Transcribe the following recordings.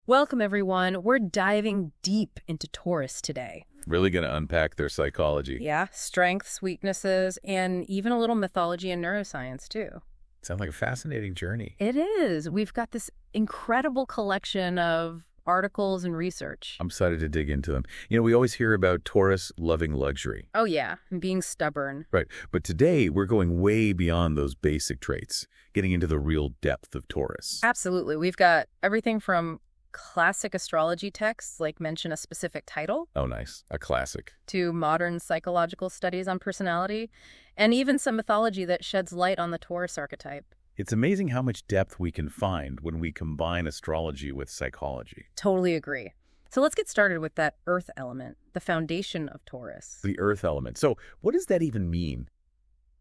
Welcome, everyone. We're diving deep into Taurus today. Really going to unpack their psychology. Yeah, strengths, weaknesses, and even a little mythology and neuroscience, too. Sounds like a fascinating journey. It is. We've got this incredible collection of articles and research. I'm excited to dig into them. We always hear about Taurus loving luxury. Oh, yeah, and being stubborn. Right. But today, we're going way beyond those basic traits, getting into the real depth of Taurus. Absolutely. We've got everything from classic astrology texts, like mention a specific title. Oh, nice. A classic. To modern psychological studies on personality, and even some mythology that sheds light on the Taurus archetype. It's amazing how much depth we can find when we combine astrology with psychology. Totally agree. So let's get started with that earth element, the foundation of Taurus. The earth element. So what does that even mean?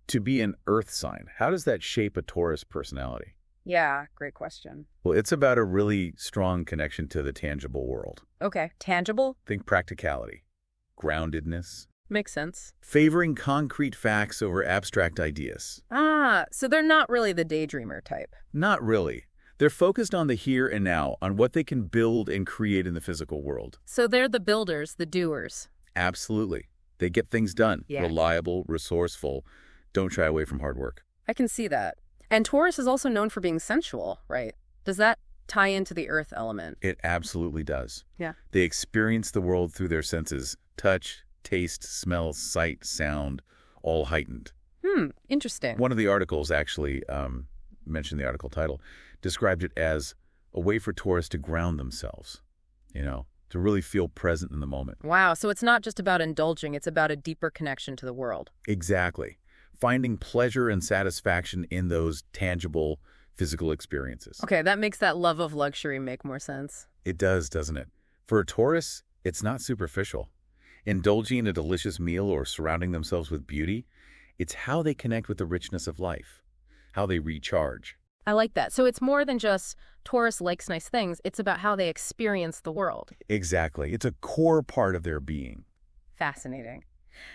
To be an earth sign, how does that shape a Taurus personality? Yeah, great question. Well, it's about a really strong connection to the tangible world. Okay, tangible? Think practicality, groundedness, Makes sense. favoring concrete facts over abstract ideas. Ah, so they're not really the daydreamer type. Not really. They're focused on the here and now, on what they can build and create in the physical world. So they're the builders, the doers. Absolutely. They get things done. Yeah. Reliable, resourceful. Don't shy away from hard work. I can see that. And Taurus is also known for being sensual, right? Does that tie into the earth element? It absolutely does. Yeah. They experience the world through their senses. Touch, taste, smell, sight, sound, all heightened. Interesting. One of the articles actually, mentioned the article title, described it as a way for Taurus to ground themselves, to really feel present in the moment. Wow, so it's not just about indulging, it's about a deeper connection to the world. Exactly. Finding pleasure and satisfaction in those tangible physical experiences. Okay, that makes that love of luxury make more sense. It does, doesn't it? For a Taurus, it's not superficial. Indulging in a delicious meal or surrounding themselves with beauty, it's how they connect with the richness of life, how they recharge. I like that. So it's more than just Taurus likes nice things. It's about how they experience the world. Exactly. It's a core part of their being. Fascinating.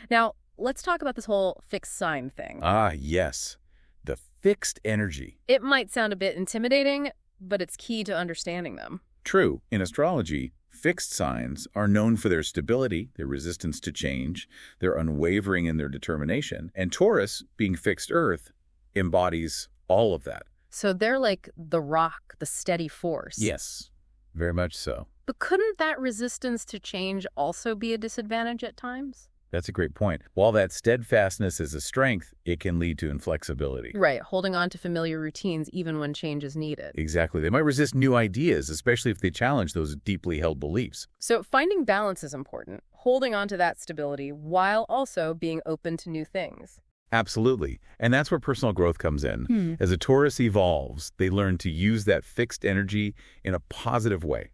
Now, let's talk about this whole fixed sign thing. Ah, yes. The fixed energy. It might sound a bit intimidating, but it's key to understanding them. True. In astrology, fixed signs are known for their stability, their resistance to change, their unwavering in their determination. And Taurus, being fixed earth, embodies all of that. So they're like the rock, the steady force. Yes, very much so. But couldn't that resistance to change also be a disadvantage at times? That's a great point. While that steadfastness is a strength, it can lead to inflexibility. Right, holding on to familiar routines even when change is needed. Exactly. They might resist new ideas, especially if they challenge those deeply held beliefs. So finding balance is important, holding on to that stability while also being open to new things. Absolutely. And that's where personal growth comes in. As a Taurus evolves, they learn to use that fixed energy in a positive way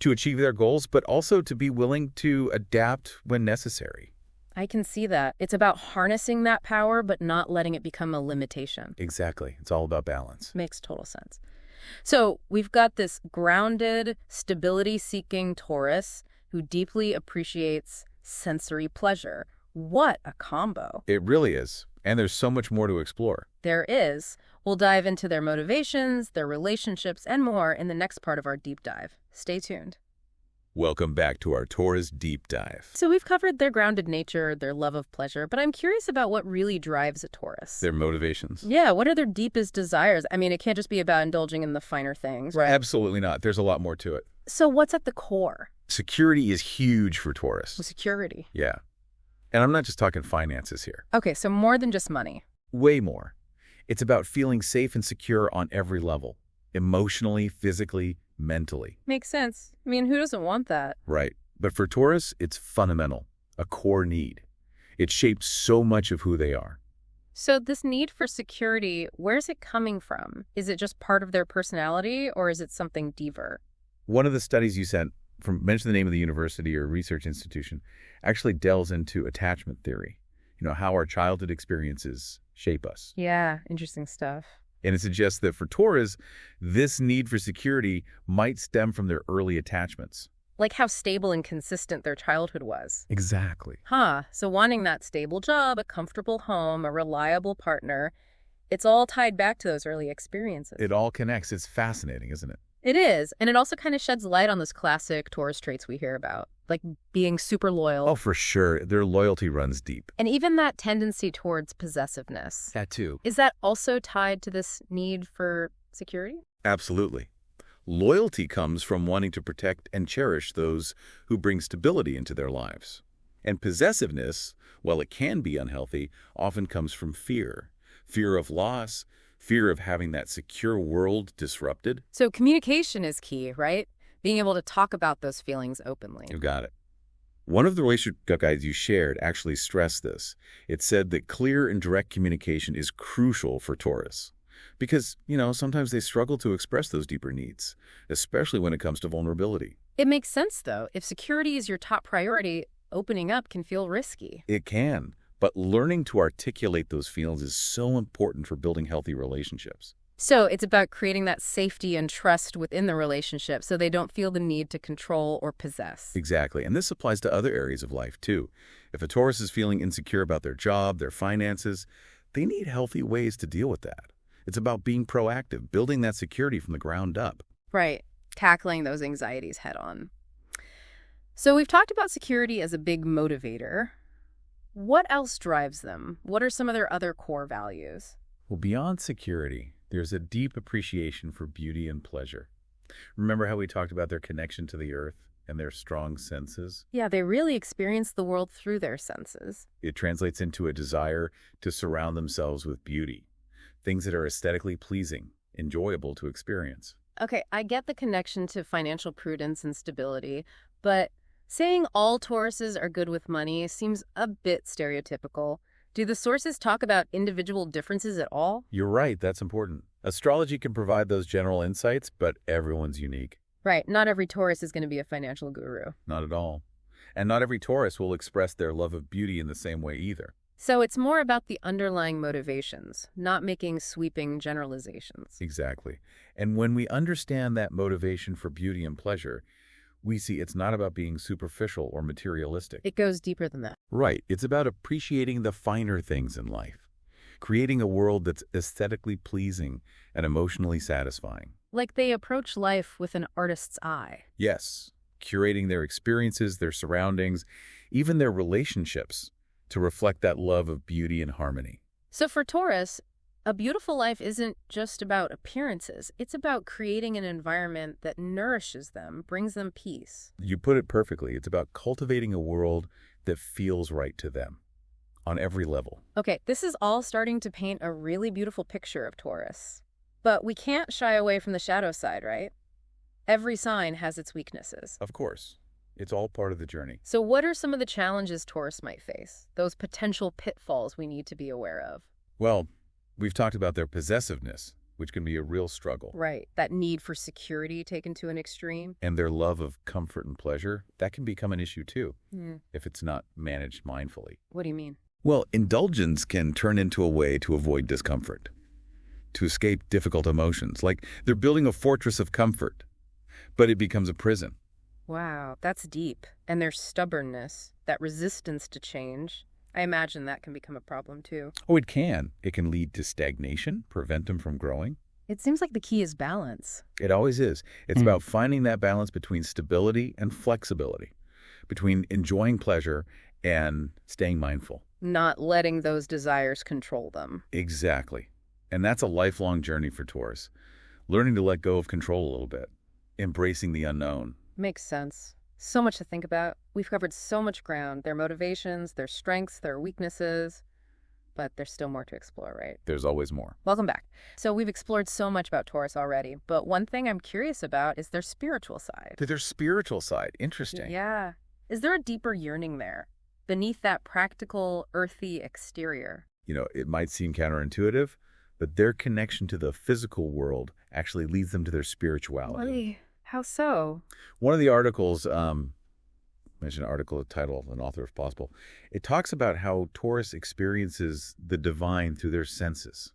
to achieve their goals, but also to be willing to adapt when necessary. I can see that. It's about harnessing that power, but not letting it become a limitation. Exactly. It's all about balance. Makes total sense. So we've got this grounded, stability-seeking Taurus who deeply appreciates sensory pleasure. What a combo. It really is. And there's so much more to explore. There is. We'll dive into their motivations, their relationships, and more in the next part of our deep dive. Stay tuned. Welcome back to our Taurus Deep Dive. So we've covered their grounded nature, their love of pleasure, but I'm curious about what really drives a Taurus. Their motivations. Yeah, what are their deepest desires? I mean, it can't just be about indulging in the finer things, right? Absolutely not. There's a lot more to it. So what's at the core? Security is huge for Taurus. Security. Yeah. And I'm not just talking finances here. Okay, so more than just money. Way more. It's about feeling safe and secure on every level. Emotionally, physically, mentally. Makes sense. I mean, who doesn't want that? Right. But for Taurus, it's fundamental, a core need. It shapes so much of who they are. So this need for security, where's it coming from? Is it just part of their personality, or is it something deeper? One of the studies you sent, mention the name of the university or research institution, actually delves into attachment theory. How our childhood experiences shape us. Yeah, interesting stuff. And it suggests that for Taurus, this need for security might stem from their early attachments. Like how stable and consistent their childhood was. Exactly. So wanting that stable job, a comfortable home, a reliable partner, it's all tied back to those early experiences. It all connects. It's fascinating, isn't it? It is. And it also kind of sheds light on those classic Taurus traits we hear about, like being super Oh, loyal. for sure. Their loyalty runs deep. And even that tendency towards possessiveness. That too. Is that also tied to this need for security? Absolutely. Loyalty comes from wanting to protect and cherish those who bring stability into their lives. And possessiveness, while it can be unhealthy, often comes from fear. Fear of loss, fear of having that secure world disrupted. So communication is key, right? Being able to talk about those feelings openly. You got it. One of the relationship guides you shared actually stressed this. It said that clear and direct communication is crucial for Taurus. Because, sometimes they struggle to express those deeper needs, especially when it comes to vulnerability. It makes sense, though. If security is your top priority, opening up can feel risky. It can, but learning to articulate those feelings is so important for building healthy relationships. So it's about creating that safety and trust within the relationship so they don't feel the need to control or possess. Exactly, and this applies to other areas of life, too. If a Taurus is feeling insecure about their job, their finances, they need healthy ways to deal with that. It's about being proactive, building that security from the ground up. Right. Tackling those anxieties head on. So we've talked about security as a big motivator. What else drives them? What are some of their other core values? Well, beyond security, there's a deep appreciation for beauty and pleasure. Remember how we talked about their connection to the earth and their strong senses? Yeah, they really experience the world through their senses. It translates into a desire to surround themselves with beauty, things that are aesthetically pleasing, enjoyable to experience. Okay, I get the connection to financial prudence and stability, but saying all Tauruses are good with money seems a bit stereotypical. Do the sources talk about individual differences at all? You're right, that's important. Astrology can provide those general insights, but everyone's unique. Right, not every Taurus is going to be a financial guru. Not at all. And not every Taurus will express their love of beauty in the same way either. So it's more about the underlying motivations, not making sweeping generalizations. Exactly. And when we understand that motivation for beauty and pleasure, we see it's not about being superficial or materialistic. It goes deeper than that. Right. It's about appreciating the finer things in life, creating a world that's aesthetically pleasing and emotionally satisfying. Like they approach life with an artist's eye. Yes. Curating their experiences, their surroundings, even their relationships to reflect that love of beauty and harmony. So for Taurus, a beautiful life isn't just about appearances. It's about creating an environment that nourishes them, brings them peace. You put it perfectly. It's about cultivating a world that feels right to them on every level. Okay, this is all starting to paint a really beautiful picture of Taurus. But we can't shy away from the shadow side, right? Every sign has its weaknesses. Of course. It's all part of the journey. So what are some of the challenges Taurus might face? Those potential pitfalls we need to be aware of? Well, we've talked about their possessiveness, which can be a real struggle. Right. That need for security taken to an extreme. And their love of comfort and pleasure, that can become an issue too, Hmm. if it's not managed mindfully. What do you mean? Well, indulgence can turn into a way to avoid discomfort, to escape difficult emotions, like they're building a fortress of comfort, but it becomes a prison. Wow, that's deep. And their stubbornness, that resistance to change, I imagine that can become a problem too. Oh, it can. It can lead to stagnation, prevent them from growing. It seems like the key is balance. It always is. It's about finding that balance between stability and flexibility, between enjoying pleasure and staying mindful. Not letting those desires control them. Exactly. And that's a lifelong journey for Taurus. Learning to let go of control a little bit, embracing the unknown. Makes sense. So much to think about. We've covered so much ground. Their motivations, their strengths, their weaknesses. But there's still more to explore, right? There's always more. Welcome back. So we've explored so much about Taurus already, but one thing I'm curious about is their spiritual side. Their spiritual side. Interesting. Yeah. Is there a deeper yearning there, beneath that practical, earthy exterior? It might seem counterintuitive, but their connection to the physical world actually leads them to their spirituality. Really? How so? One of the articles, mentioned an article titled An Author if Possible, it talks about how Taurus experiences the divine through their senses.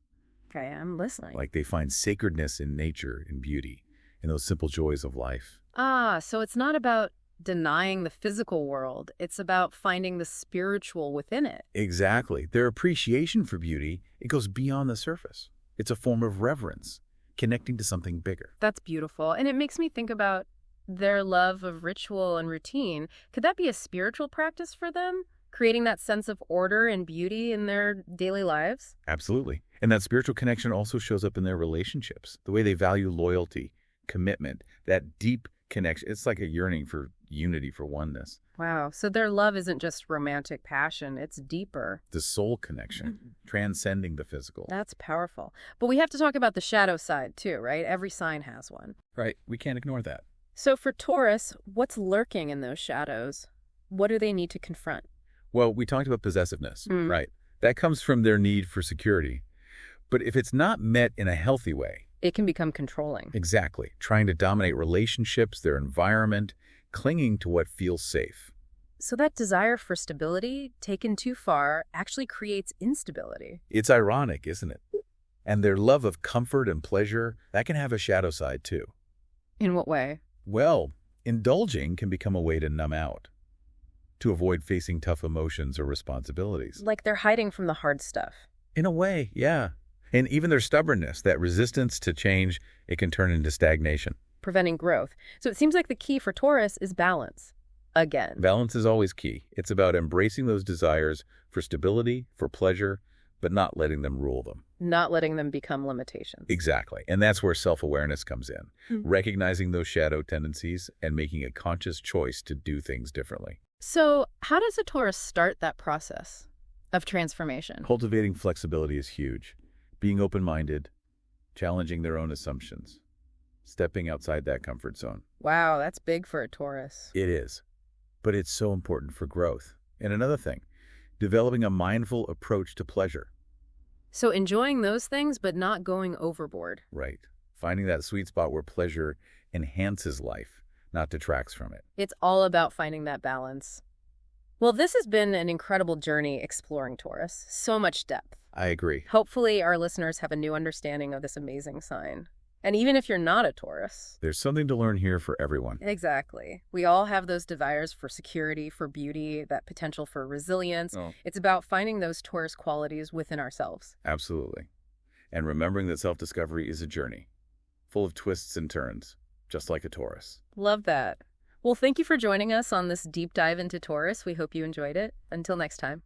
Okay, I'm listening. Like they find sacredness in nature, in beauty, in those simple joys of life. So it's not about denying the physical world. It's about finding the spiritual within it. Exactly. Their appreciation for beauty, it goes beyond the surface. It's a form of reverence, connecting to something bigger. That's beautiful. And it makes me think about their love of ritual and routine. Could that be a spiritual practice for them? Creating that sense of order and beauty in their daily lives? Absolutely. And that spiritual connection also shows up in their relationships, the way they value loyalty, commitment, that deep connection. It's like a yearning for unity, for oneness. Wow. So their love isn't just romantic passion, it's deeper. The soul connection, transcending the physical. That's powerful. But we have to talk about the shadow side too, right? Every sign has one. Right. We can't ignore that. So for Taurus, what's lurking in those shadows? What do they need to confront? Well, we talked about possessiveness, right? That comes from their need for security. But if it's not met in a healthy way, It can become controlling. exactly, trying to dominate relationships, their environment, clinging to what feels safe. So that desire for stability, taken too far, actually creates instability. It's ironic, isn't it? And their love of comfort and pleasure, that can have a shadow side too. In what way? Well, indulging can become a way to numb out, to avoid facing tough emotions or responsibilities. Like they're hiding from the hard stuff. In a way, yeah. And even their stubbornness, that resistance to change, it can turn into stagnation. Preventing growth. So it seems like the key for Taurus is balance. Again. Balance is always key. It's about embracing those desires for stability, for pleasure, but not letting them rule them. Not letting them become limitations. Exactly. And that's where self-awareness comes in. Recognizing those shadow tendencies and making a conscious choice to do things differently. So how does a Taurus start that process of transformation? Cultivating flexibility is huge. Being open-minded, challenging their own assumptions, stepping outside that comfort zone. Wow, that's big for a Taurus. It is. But it's so important for growth. And another thing, developing a mindful approach to pleasure. So enjoying those things, but not going overboard. Right. Finding that sweet spot where pleasure enhances life, not detracts from it. It's all about finding that balance. Well, this has been an incredible journey exploring Taurus. So much depth. I agree. Hopefully our listeners have a new understanding of this amazing sign. And even if you're not a Taurus. There's something to learn here for everyone. Exactly. We all have those desires for security, for beauty, that potential for resilience. Oh. It's about finding those Taurus qualities within ourselves. Absolutely. And remembering that self-discovery is a journey, full of twists and turns, just like a Taurus. Love that. Well, thank you for joining us on this deep dive into Taurus. We hope you enjoyed it. Until next time.